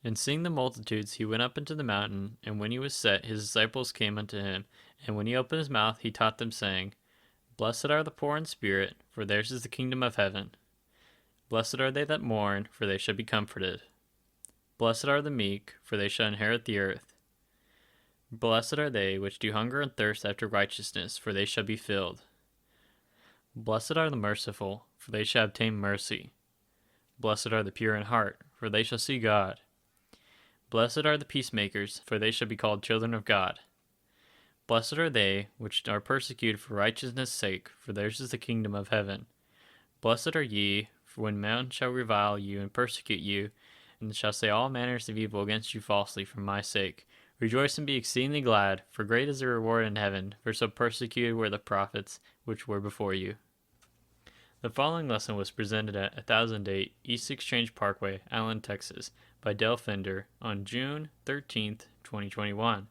And seeing the multitudes, he went up into the mountain, and when he was set, his disciples came unto him. And when he opened his mouth, he taught them, saying, Blessed are the poor in spirit, for theirs is the kingdom of heaven. Blessed are they that mourn, for they shall be comforted. Blessed are the meek, for they shall inherit the earth. Blessed are they which do hunger and thirst after righteousness, for they shall be filled. Blessed are the merciful, for they shall obtain mercy. Blessed are the pure in heart, for they shall see God. Blessed are the peacemakers, for they shall be called children of God. Blessed are they which are persecuted for righteousness' sake, for theirs is the kingdom of heaven. Blessed are ye, for when men shall revile you and persecute you, and shall say all manners of evil against you falsely for my sake. Rejoice and be exceedingly glad, for great is the reward in heaven, for so persecuted were the prophets which were before you. The following lesson was presented at 1008 East Exchange Parkway, Allen, Texas, by Fender on June 13th, 2021.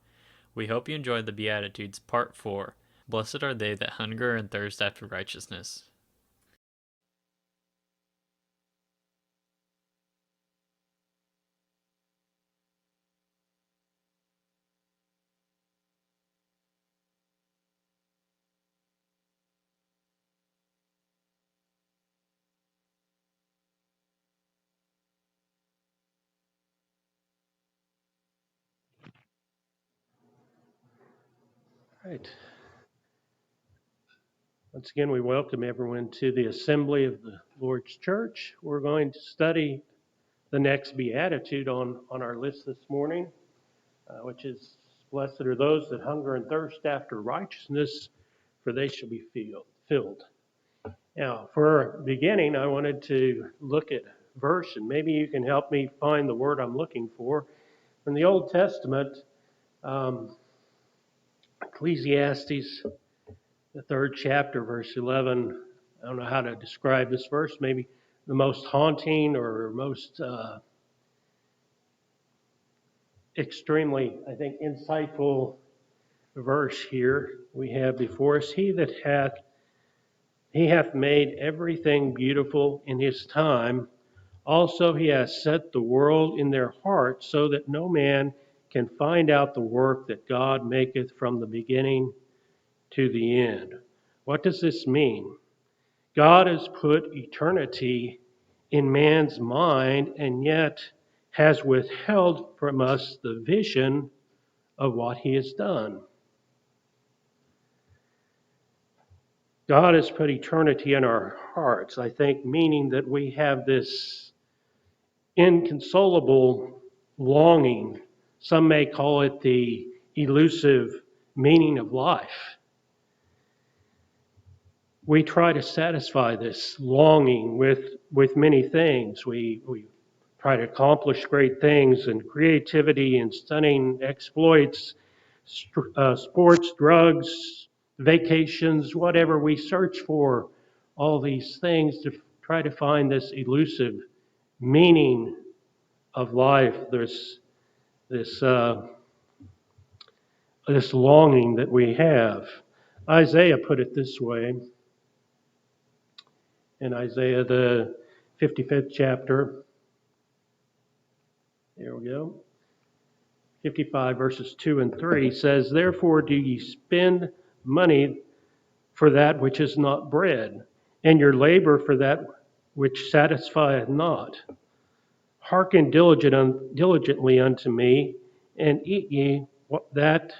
We hope you enjoyed the Beatitudes, Part 4. Blessed are they that hunger and thirst after righteousness. Right. Once again, we welcome everyone to the assembly of the Lord's Church. We're going to study the next Beatitude on our list this morning, which is, Blessed are those that hunger and thirst after righteousness, for they shall be filled. Now, for a beginning, I wanted to look at a verse, and maybe you can help me find the word I'm looking for. In the Old Testament, Ecclesiastes, the 3rd chapter, verse 11. I don't know how to describe this verse. Maybe the most haunting or most extremely, I think, insightful verse here we have before us. He hath made everything beautiful in his time. Also he has set the world in their hearts, so that no man can find out the work that God maketh from the beginning to the end. What does this mean? God has put eternity in man's mind and yet has withheld from us the vision of what he has done. God has put eternity in our hearts, I think, meaning that we have this inconsolable longing. Some may call it the elusive meaning of life. We try to satisfy this longing with many things. We try to accomplish great things, and creativity and stunning exploits, sports, drugs, vacations, whatever. We search for all these things to try to find this elusive meaning of life. There's this longing that we have. Isaiah put it this way in Isaiah, the 55th chapter. There we go. 55 verses 2 and 3 says, Therefore do ye spend money for that which is not bread, and your labor for that which satisfieth not. Hearken diligently unto me, and eat ye that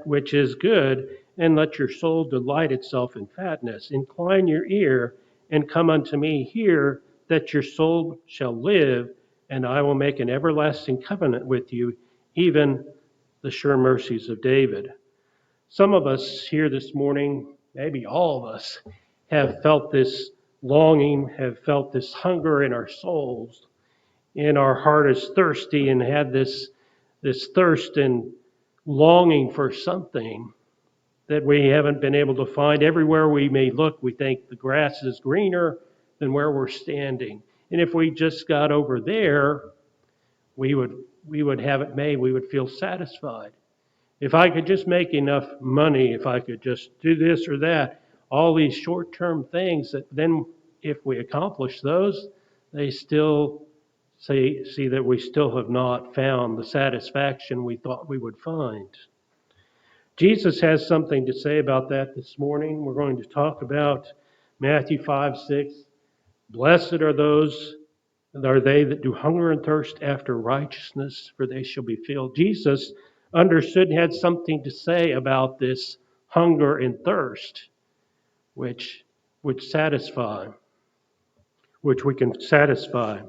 which is good, and let your soul delight itself in fatness. Incline your ear, and come unto me, hear, that your soul shall live, and I will make an everlasting covenant with you, even the sure mercies of David. Some of us here this morning, maybe all of us, have felt this longing, have felt this hunger in our souls, and our heart is thirsty and had this thirst and longing for something that we haven't been able to find. Everywhere we may look, we think the grass is greener than where we're standing. And if we just got over there, we would have it made. We would feel satisfied. If I could just make enough money, if I could just do this or that, all these short-term things that then if we accomplish those, they still see that we still have not found the satisfaction we thought we would find. Jesus has something to say about that this morning. We're going to talk about Matthew 5:6. Blessed are they that do hunger and thirst after righteousness, for they shall be filled. Jesus understood and had something to say about this hunger and thirst, which we can satisfy.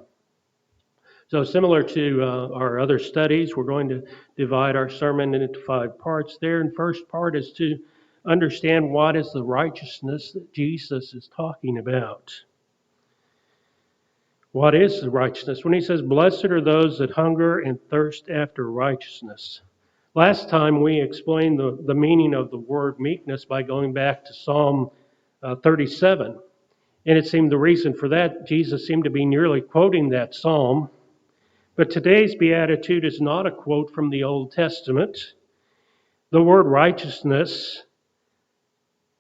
So similar to our other studies, we're going to divide our sermon into 5 parts there. And first part is to understand what is the righteousness that Jesus is talking about. What is the righteousness? When he says, blessed are those that hunger and thirst after righteousness. Last time we explained the meaning of the word meekness by going back to Psalm 37. And it seemed the reason for that, Jesus seemed to be nearly quoting that psalm. But today's Beatitude is not a quote from the Old Testament. The word righteousness,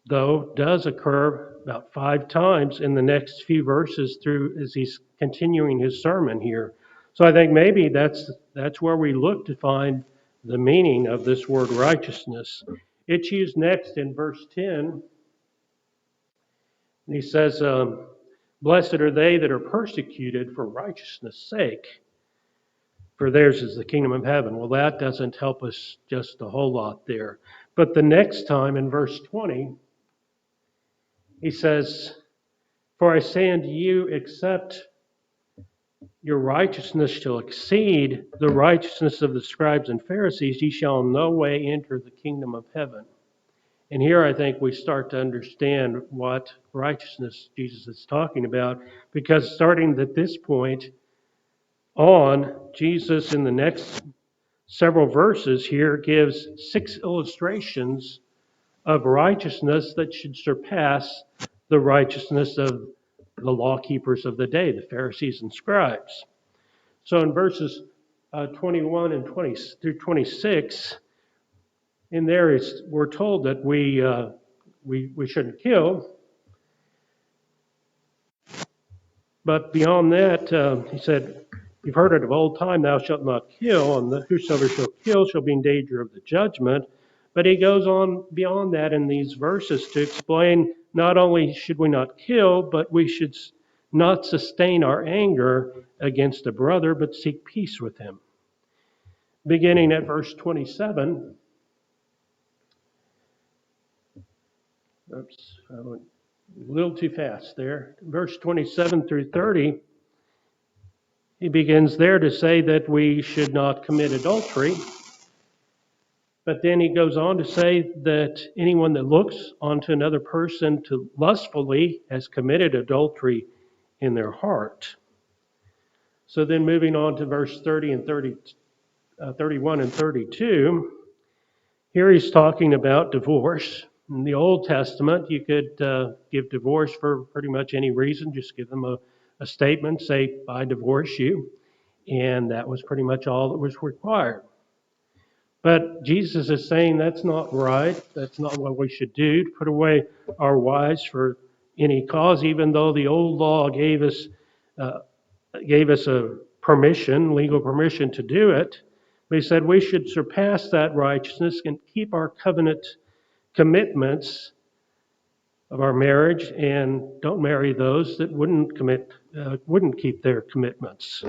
though, does occur about 5 times in the next few verses through as he's continuing his sermon here. So I think maybe that's where we look to find the meaning of this word righteousness. It's used next in verse 10. And he says, blessed are they that are persecuted for righteousness' sake, for theirs is the kingdom of heaven. Well, that doesn't help us just a whole lot there. But the next time in verse 20, he says, for I say unto you, except your righteousness shall exceed the righteousness of the scribes and Pharisees, ye shall in no way enter the kingdom of heaven. And here I think we start to understand what righteousness Jesus is talking about, because starting at this point on, Jesus in the next several verses here gives 6 illustrations of righteousness that should surpass the righteousness of the law keepers of the day, the Pharisees and scribes. So in verses 21 and 20 through 26, in there we're told that we shouldn't kill. But beyond that, he said, you've heard it of old time, thou shalt not kill, and whosoever shall kill shall be in danger of the judgment. But he goes on beyond that in these verses to explain not only should we not kill, but we should not sustain our anger against a brother, but seek peace with him. Beginning at verse 27. Oops, I went a little too fast there. Verse 27 through 30. He begins there to say that we should not commit adultery. But then he goes on to say that anyone that looks onto another person to lustfully has committed adultery in their heart. So then moving on to verse 30 and 31 and 32, here he's talking about divorce. In the Old Testament, you could give divorce for pretty much any reason. Just give them a statement, say, I divorce you. And that was pretty much all that was required. But Jesus is saying that's not right. That's not what we should do, to put away our wives for any cause, even though the old law gave us a permission, legal permission to do it. But he said we should surpass that righteousness and keep our covenant commitments of our marriage, and don't marry those that wouldn't keep their commitments.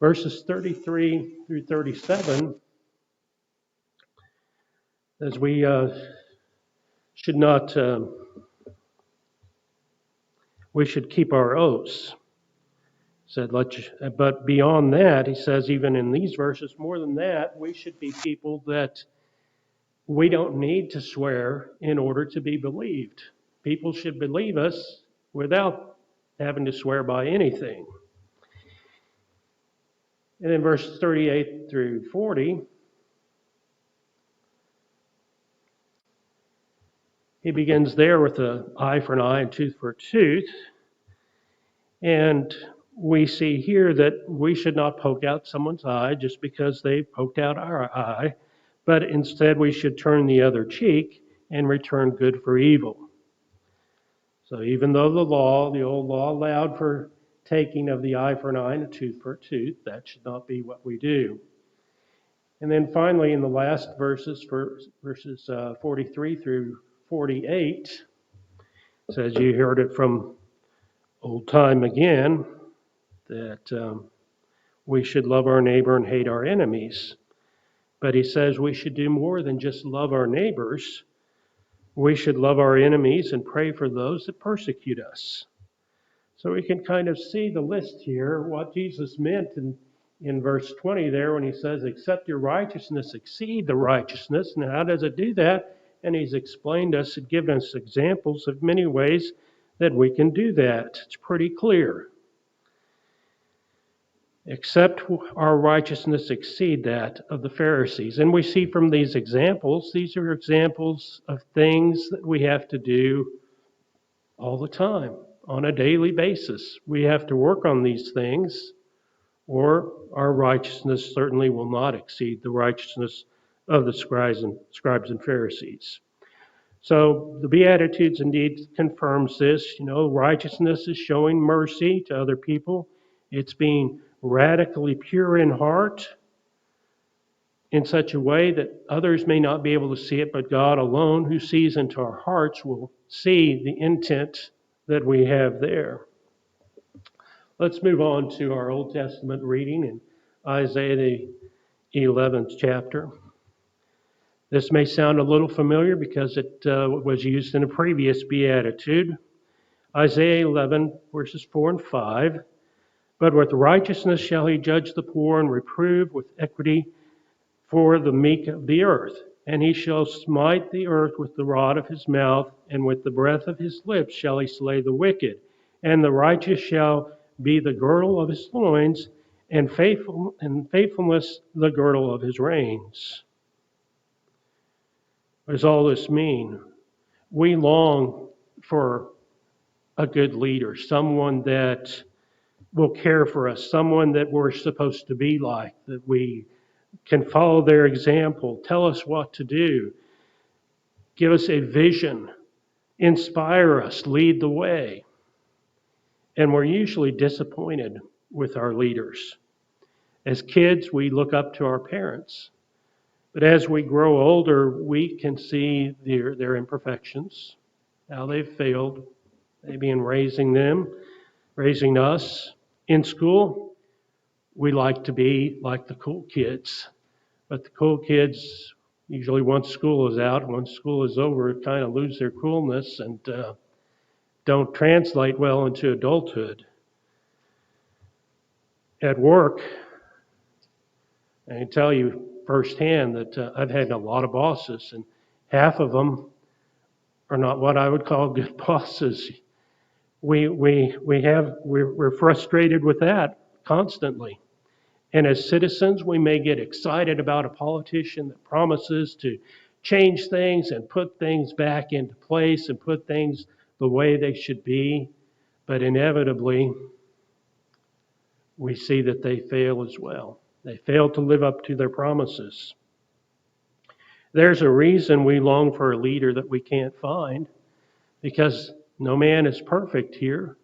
Verses 33 through 37, as we should not, we should keep our oaths. Said, but beyond that, he says, even in these verses, more than that, we should be people that we don't need to swear in order to be believed. People should believe us without having to swear by anything. And then verses 38 through 40, he begins there with an eye for an eye and tooth for a tooth. And we see here that we should not poke out someone's eye just because they poked out our eye, but instead we should turn the other cheek and return good for evil. So even though the old law allowed for taking of the eye for an eye and a tooth for a tooth. That should not be what we do. And then finally, in the last verses, verses 43 through 48, says you heard it from old time again, that we should love our neighbor and hate our enemies. But he says we should do more than just love our neighbors. We should love our enemies and pray for those that persecute us. So we can kind of see the list here, what Jesus meant in verse 20 there when he says, except your righteousness exceed the righteousness. And how does it do that? And he's explained us and given us examples of many ways that we can do that. It's pretty clear. Except our righteousness exceed that of the Pharisees. And we see from these examples, these are examples of things that we have to do all the time, on a daily basis. We have to work on these things, or our righteousness certainly will not exceed the righteousness of the scribes and Pharisees. So the Beatitudes indeed confirms this. Righteousness is showing mercy to other people. It's being radically pure in heart in such a way that others may not be able to see it, but God alone, who sees into our hearts, will see the intent that we have there. Let's move on to our Old Testament reading in Isaiah, the 11th chapter. This may sound a little familiar because it was used in a previous Beatitude. Isaiah 11, verses 4 and 5. But with righteousness shall he judge the poor and reprove with equity for the meek of the earth. And he shall smite the earth with the rod of his mouth, and with the breath of his lips shall he slay the wicked. And the righteous shall be the girdle of his loins, and faithfulness the girdle of his reins. What does all this mean? We long for a good leader, someone that will care for us, someone that we're supposed to be like, that we can follow their example, tell us what to do, give us a vision, inspire us, lead the way. And we're usually disappointed with our leaders. As kids, we look up to our parents. But as we grow older, we can see their imperfections, how they've failed, maybe in raising us. In school, we like to be like the cool kids. But the cool kids, usually once school is out, once school is over, kind of lose their coolness and don't translate well into adulthood. At work, I can tell you firsthand that I've had a lot of bosses, and half of them are not what I would call good bosses. We're frustrated with that constantly. And as citizens, we may get excited about a politician that promises to change things and put things back into place and put things the way they should be. But inevitably, we see that they fail as well. They fail to live up to their promises. There's a reason we long for a leader that we can't find, because no man is perfect here.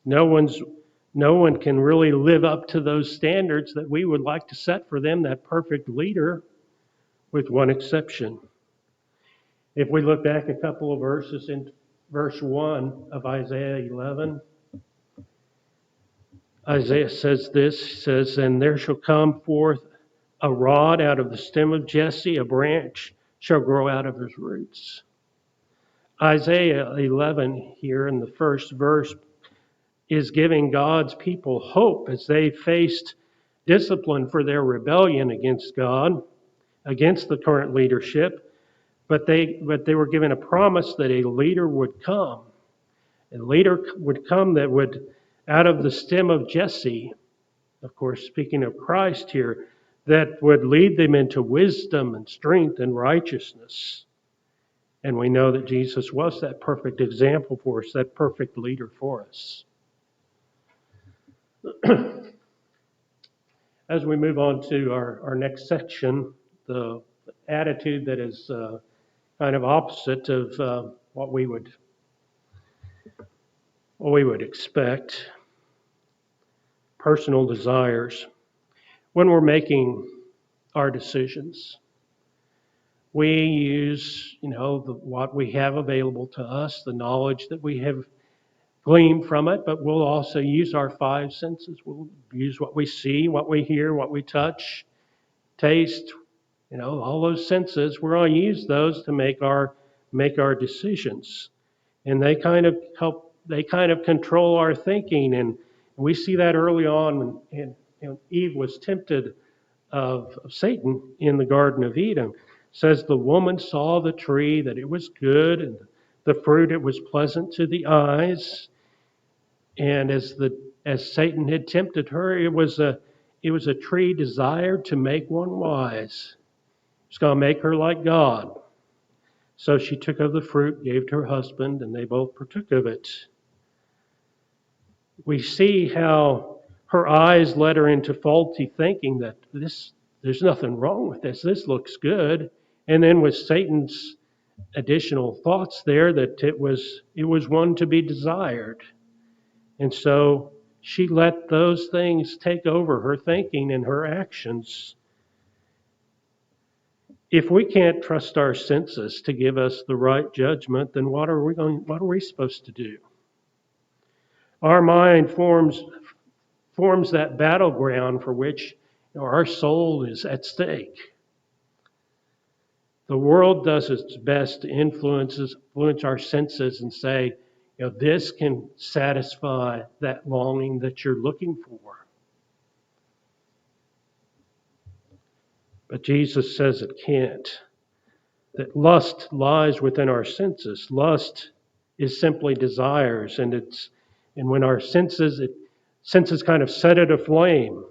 No one can really live up to those standards that we would like to set for them, that perfect leader, with one exception. If we look back a couple of verses in verse 1 of Isaiah 11, Isaiah says this, and there shall come forth a rod out of the stem of Jesse, a branch shall grow out of his roots. Isaiah 11 here in the first verse is giving God's people hope as they faced discipline for their rebellion against God, against the current leadership, but they were given a promise that a leader would come. A leader would come that would, out of the stem of Jesse, of course, speaking of Christ here, that would lead them into wisdom and strength and righteousness. And we know that Jesus was that perfect example for us, that perfect leader for us. As we move on to our next section, the attitude that is kind of opposite of what we would expect. personal desires. When we're making our decisions, we use, what we have available to us, the knowledge that we have gleaned from it, but we'll also use our five senses. We'll use what we see, what we hear, what we touch, taste, all those senses. We're going to use those to make our decisions. And they kind of control our thinking. And we see that early on when Eve was tempted of Satan in the Garden of Eden. It says the woman saw the tree, that it was good, and the fruit, it was pleasant to the eyes. And as Satan had tempted her, it was a tree desired to make one wise. It's going to make her like God. So she took of the fruit, gave to her husband, and they both partook of it. We see how her eyes led her into faulty thinking that there's nothing wrong with this. This looks good. And then with Satan's additional thoughts there, that it was one to be desired. And so she let those things take over her thinking and her actions. If we can't trust our senses to give us the right judgment, then what are we supposed to do? Our mind forms that battleground for which our soul is at stake. The world does its best to influence our senses and say, this can satisfy that longing that you're looking for. But Jesus says it can't. That lust lies within our senses. Lust is simply desires, and when our senses kind of set it aflame.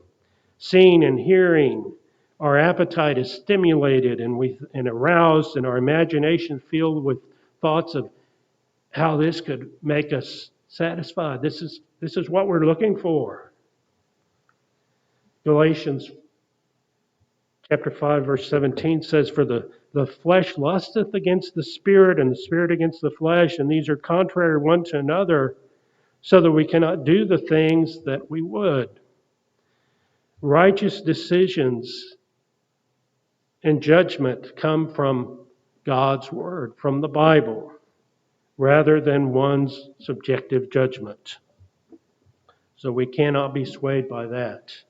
Seeing and hearing, our appetite is stimulated and aroused, and our imagination filled with thoughts of how this could make us satisfied. This is what we're looking for. Galatians chapter 5, verse 17 says, "For the flesh lusteth against the spirit, and the spirit against the flesh, and these are contrary one to another, so that we cannot do the things that we would." Righteous decisions and judgment come from God's Word, from the Bible, rather than one's subjective judgment. So we cannot be swayed by that.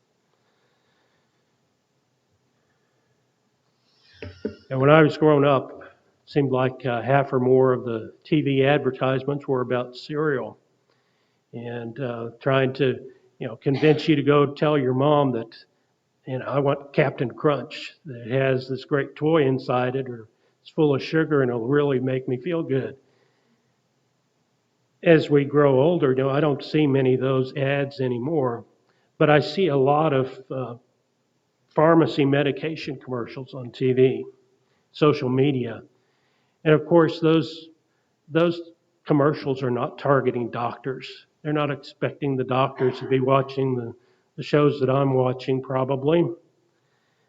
And when I was growing up, it seemed like half or more of the TV advertisements were about cereal, and trying to, convince you to go tell your mom that, I want Captain Crunch, that has this great toy inside it, or it's full of sugar and it'll really make me feel good. As we grow older, I don't see many of those ads anymore, but I see a lot of pharmacy medication commercials on TV, social media. And of course, those commercials are not targeting doctors. They're not expecting the doctors to be watching the shows that I'm watching, probably.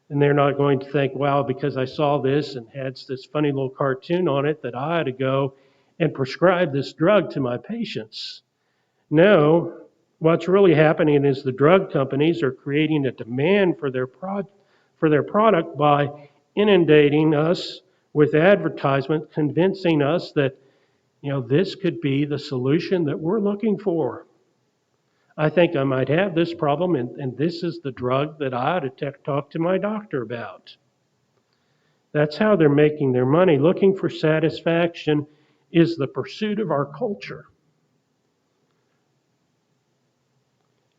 And they're not going to think, wow, because I saw this and had this funny little cartoon on it, that I had to go and prescribe this drug to my patients. No, what's really happening is the drug companies are creating a demand for their product by inundating us with advertisement, convincing us that, this could be the solution that we're looking for. I think I might have this problem, and this is the drug that I ought to talk to my doctor about. That's how they're making their money. Looking for satisfaction is the pursuit of our culture.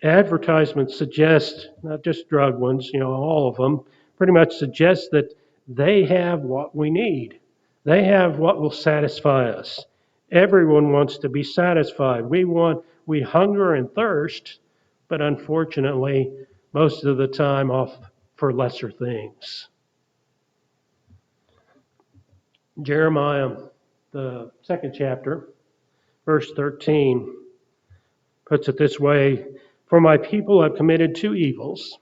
Advertisements suggest, not just drug ones, all of them, pretty much suggest that they have what we need. They have what will satisfy us. Everyone wants to be satisfied. We hunger and thirst, but unfortunately, most of the time off for lesser things. Jeremiah, the 2nd chapter, verse 13, puts it this way: "For my people have committed two evils.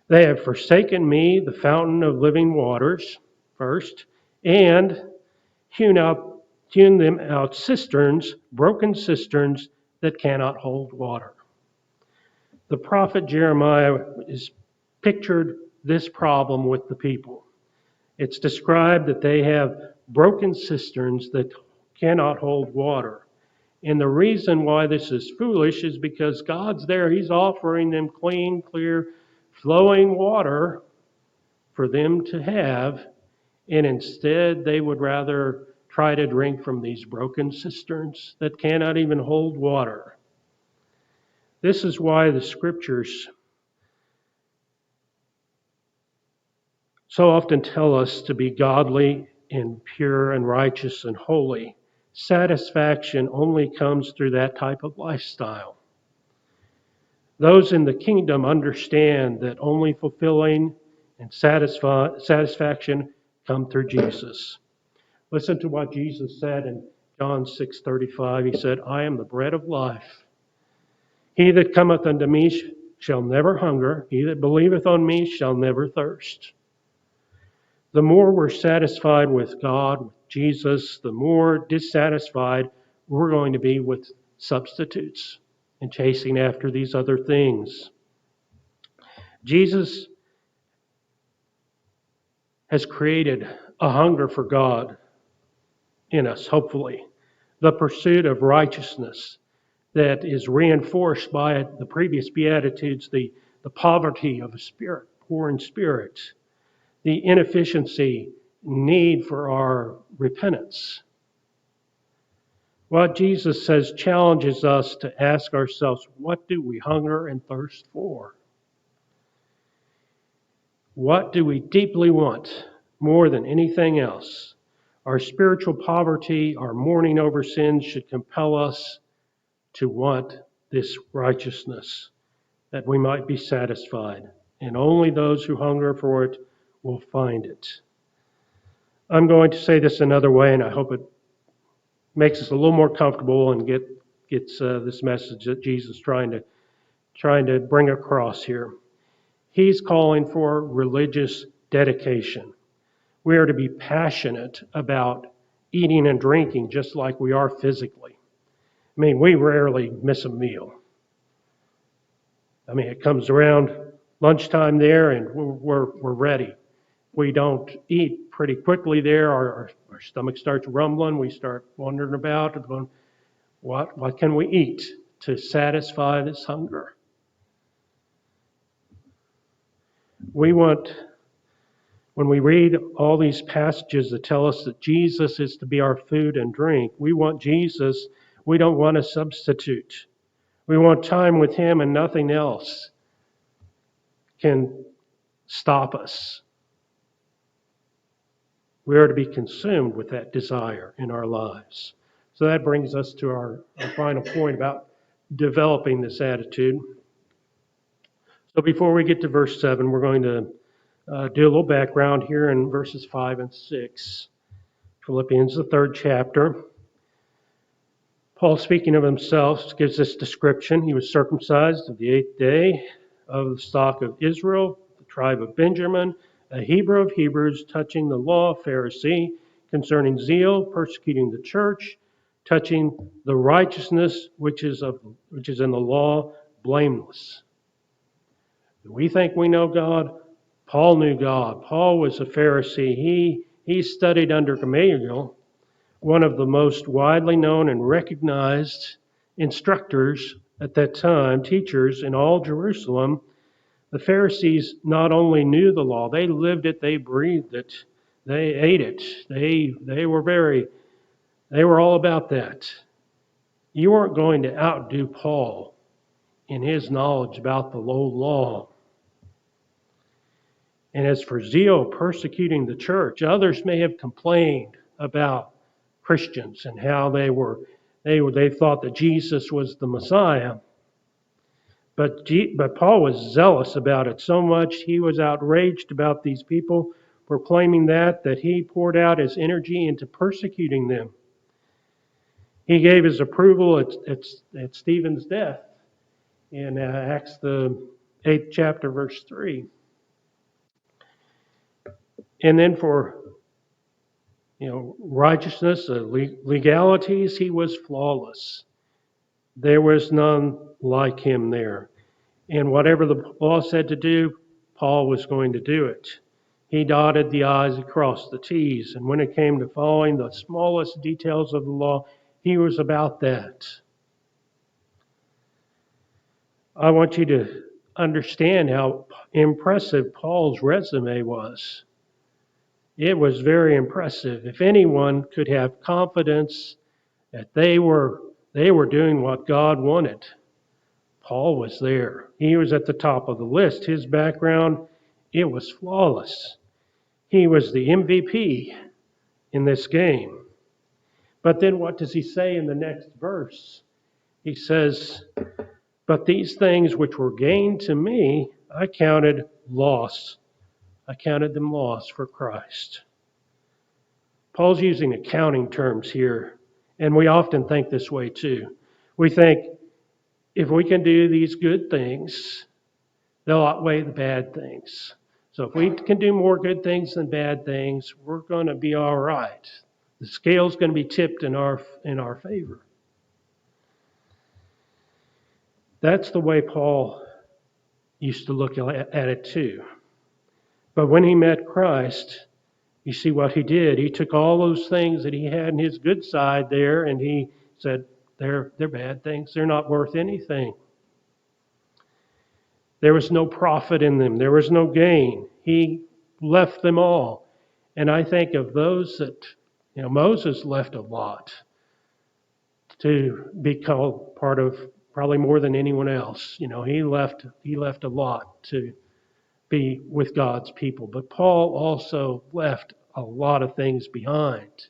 They have forsaken me, the fountain of living waters, first, and hewn them out cisterns, broken cisterns that cannot hold water." The prophet Jeremiah is pictured this problem with the people. It's described that they have broken cisterns that cannot hold water. And the reason why this is foolish is because God's there. He's offering them clean, clear, flowing water for them to have. And instead, they would rather try to drink from these broken cisterns that cannot even hold water. This is why the scriptures so often tell us to be godly and pure and righteous and holy. Satisfaction only comes through that type of lifestyle. Those in the kingdom understand that only fulfilling and satisfaction come through Jesus. Listen to what Jesus said in John 6:35. He said, I am the bread of life. He that cometh unto me shall never hunger. He that believeth on me shall never thirst. The more we're satisfied with God, with Jesus, the more dissatisfied we're going to be with substitutes and chasing after these other things. Jesus has created a hunger for God in us, hopefully. The pursuit of righteousness that is reinforced by the previous Beatitudes, the poverty of a spirit, poor in spirit, the inefficiency, need for our repentance. What Jesus says challenges us to ask ourselves, what do we hunger and thirst for? What do we deeply want more than anything else? Our spiritual poverty, our mourning over sins should compel us to want this righteousness, that we might be satisfied. And only those who hunger for it will find it. I'm going to say this another way, and I hope it makes us a little more comfortable and gets this message that Jesus is trying to bring across here. He's calling for religious dedication. We are to be passionate about eating and drinking just like we are physically. I mean, we rarely miss a meal. I mean, it comes around lunchtime there and we're ready. We don't eat pretty quickly there. Our stomach starts rumbling. We start wondering about and going, what can we eat to satisfy this hunger? When we read all these passages that tell us that Jesus is to be our food and drink, we want Jesus. We don't want a substitute. We want time with Him, and nothing else can stop us. We are to be consumed with that desire in our lives. So that brings us to our final point about developing this attitude. So before we get to verse 7, we're going to do a little background here in verses 5 and 6. Philippians, the 3rd chapter. Paul, speaking of himself, gives this description. He was circumcised of the 8th day of the stock of Israel, the tribe of Benjamin, a Hebrew of Hebrews, touching the law, Pharisee, concerning zeal, persecuting the church, touching the righteousness which is in the law, blameless. We think we know God. Paul knew God. Paul was a Pharisee. He studied under Gamaliel, one of the most widely known and recognized instructors at that time, teachers in all Jerusalem. The Pharisees not only knew the law, they lived it, they breathed it, they ate it. They were all about that. You weren't going to outdo Paul in his knowledge about the law. And as for zeal persecuting the church, others may have complained about Christians and how they thought that Jesus was the Messiah. But Paul was zealous about it so much, he was outraged about these people proclaiming that he poured out his energy into persecuting them. He gave his approval at Stephen's death in Acts the 8th chapter, verse 3. And then for righteousness, legalities, he was flawless. There was none like him there. And whatever the law said to do, Paul was going to do it. He dotted the I's and crossed the T's. And when it came to following the smallest details of the law, he was about that. I want you to understand how impressive Paul's resume was. It was very impressive. If anyone could have confidence that they were doing what God wanted, Paul was there. He was at the top of the list. His background, it was flawless. He was the MVP in this game. But then what does he say in the next verse? He says, "But these things which were gained to me, I counted loss. I counted them loss for Christ." Paul's using accounting terms here, and we often think this way too. We think if we can do these good things, they'll outweigh the bad things. So if we can do more good things than bad things, we're going to be all right. The scale's going to be tipped in our favor. That's the way Paul used to look at it too. But when he met Christ, you see what he did. He took all those things that he had in his good side there, and he said, they're bad things. They're not worth anything. There was no profit in them. There was no gain. He left them all. And I think of those that, Moses left a lot to be called part of, probably more than anyone else. He left a lot to be with God's people. But Paul also left a lot of things behind.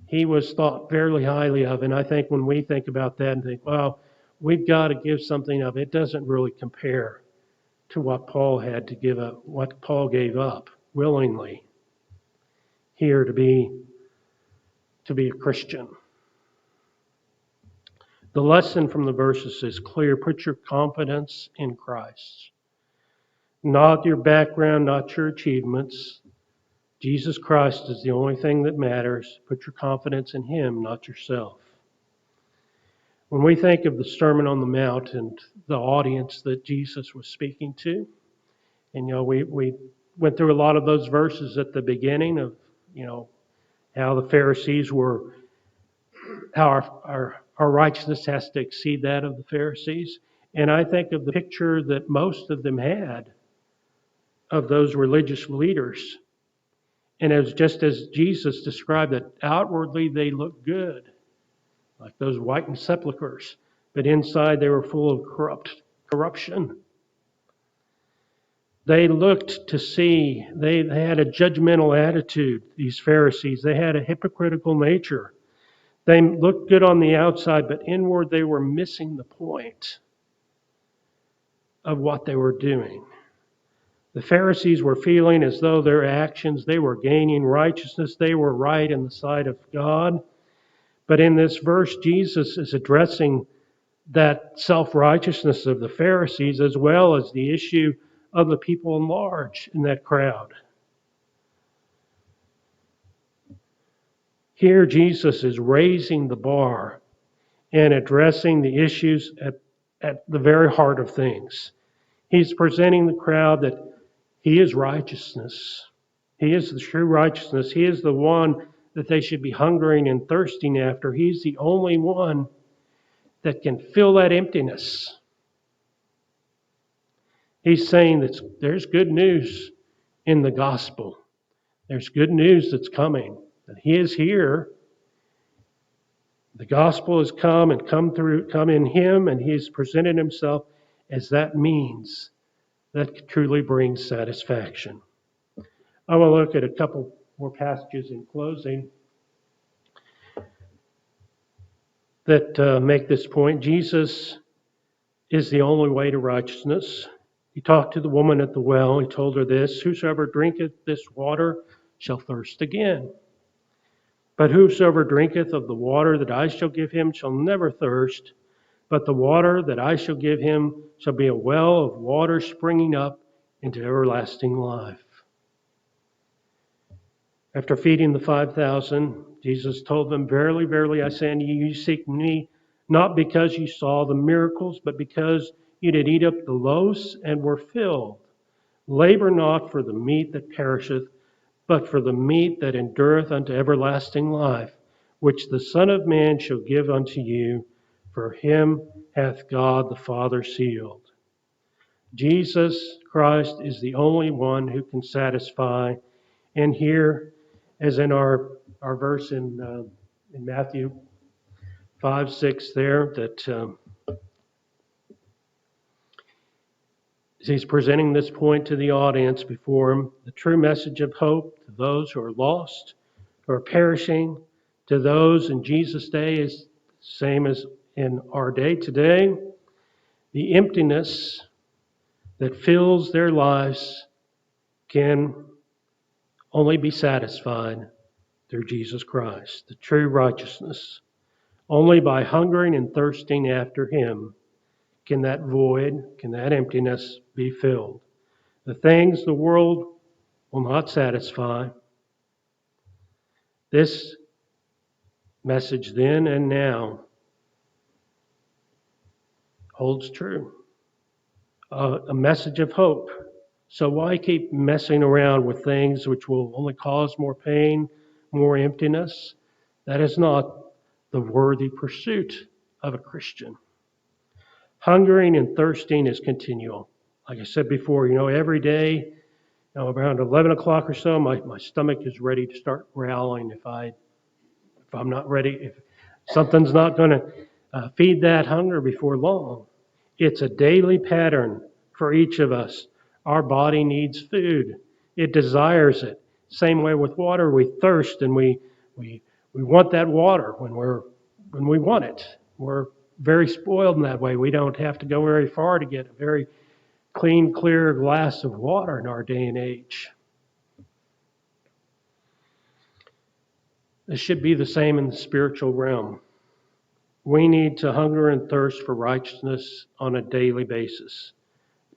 He was thought fairly highly of, and I think when we think about that and think, well, we've got to give something up, it doesn't really compare to what Paul had to give up, what Paul gave up willingly here to be a Christian. The lesson from the verses is clear. Put your confidence in Christ. Not your background, not your achievements. Jesus Christ is the only thing that matters. Put your confidence in Him, not yourself. When we think of the Sermon on the Mount and the audience that Jesus was speaking to, and we went through a lot of those verses at the beginning of, how the Pharisees were, how our righteousness has to exceed that of the Pharisees. And I think of the picture that most of them had of those religious leaders. And it was just as Jesus described it, outwardly they looked good, like those whitened sepulchres, but inside they were full of corruption. They looked to see, they had a judgmental attitude, these Pharisees. They had a hypocritical nature. They looked good on the outside, but inward they were missing the point of what they were doing. The Pharisees were feeling as though their actions, they were gaining righteousness, they were right in the sight of God. But in this verse, Jesus is addressing that self-righteousness of the Pharisees as well as the issue of the people in large in that crowd. Here, Jesus is raising the bar and addressing the issues at the very heart of things. He's presenting the crowd that He is righteousness. He is the true righteousness. He is the one that they should be hungering and thirsting after. He's the only one that can fill that emptiness. He's saying that there's good news in the gospel. There's good news that's coming. That He is here. The gospel has come in Him, and He's presented Himself as that means that truly brings satisfaction. I will look at a couple more passages in closing that make this point. Jesus is the only way to righteousness. He talked to the woman at the well. He told her this, "Whosoever drinketh this water shall thirst again. But whosoever drinketh of the water that I shall give him shall never thirst, but the water that I shall give him shall be a well of water springing up into everlasting life." After feeding the 5,000, Jesus told them, "Verily, verily, I say unto you, you seek me not because you saw the miracles, but because you did eat up the loaves and were filled. Labor not for the meat that perisheth, but for the meat that endureth unto everlasting life, which the Son of Man shall give unto you, for him hath God the Father sealed. Jesus Christ is the only one who can satisfy. And here, as in our verse in Matthew 5:6 there, that he's presenting this point to the audience before him, the true message of hope to those who are lost, who are perishing, to those in Jesus' day is the same as in our day today. The emptiness that fills their lives can only be satisfied through Jesus Christ, the true righteousness. Only by hungering and thirsting after him can that void, can that emptiness be filled. The things the world will not satisfy. This message then and now holds true. A message of hope. So why keep messing around with things which will only cause more pain, more emptiness? That is not the worthy pursuit of a Christian. Hungering and thirsting is continual. Like I said before, every day, around 11 o'clock or so, my stomach is ready to start growling if I'm not ready, if something's not going to feed that hunger before long. It's a daily pattern for each of us. Our body needs food. It desires it. Same way with water, we thirst and we want that water when we want it. We're very spoiled in that way. We don't have to go very far to get a very clean, clear glass of water in our day and age. This should be the same in the spiritual realm. We need to hunger and thirst for righteousness on a daily basis.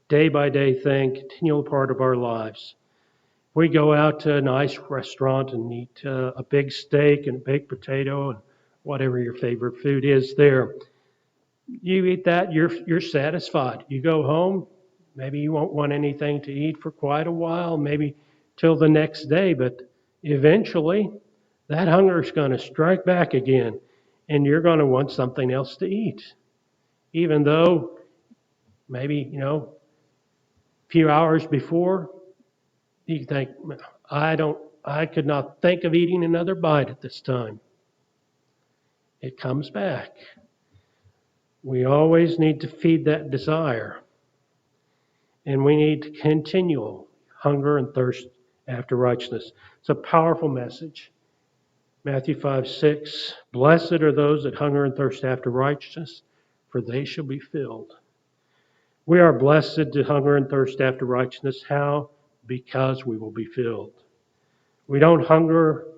Day by day thing, continual part of our lives. We go out to a nice restaurant and eat a big steak and a baked potato and whatever your favorite food is there. You eat that, you're satisfied. You go home, maybe you won't want anything to eat for quite a while, maybe till the next day, but eventually that hunger is going to strike back again and you're going to want something else to eat. Even though maybe, a few hours before, you think, I could not think of eating another bite at this time. It comes back. We always need to feed that desire. And we need to continual hunger and thirst after righteousness. It's a powerful message. Matthew 5:6, blessed are those that hunger and thirst after righteousness, for they shall be filled. We are blessed to hunger and thirst after righteousness. How? Because we will be filled. We don't hunger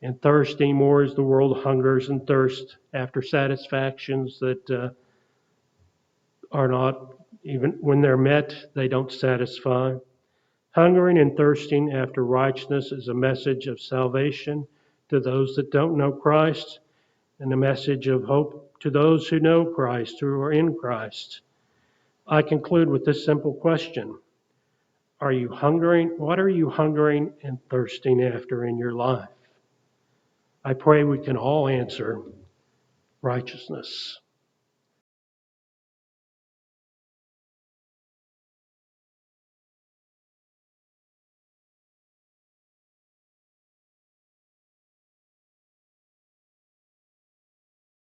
and thirst anymore as the world hungers and thirsts after satisfactions that are not, even when they're met, they don't satisfy. Hungering and thirsting after righteousness is a message of salvation to those that don't know Christ, and a message of hope to those who know Christ, who are in Christ. I conclude with this simple question. Are you hungering? What are you hungering and thirsting after in your life? I pray we can all answer righteousness.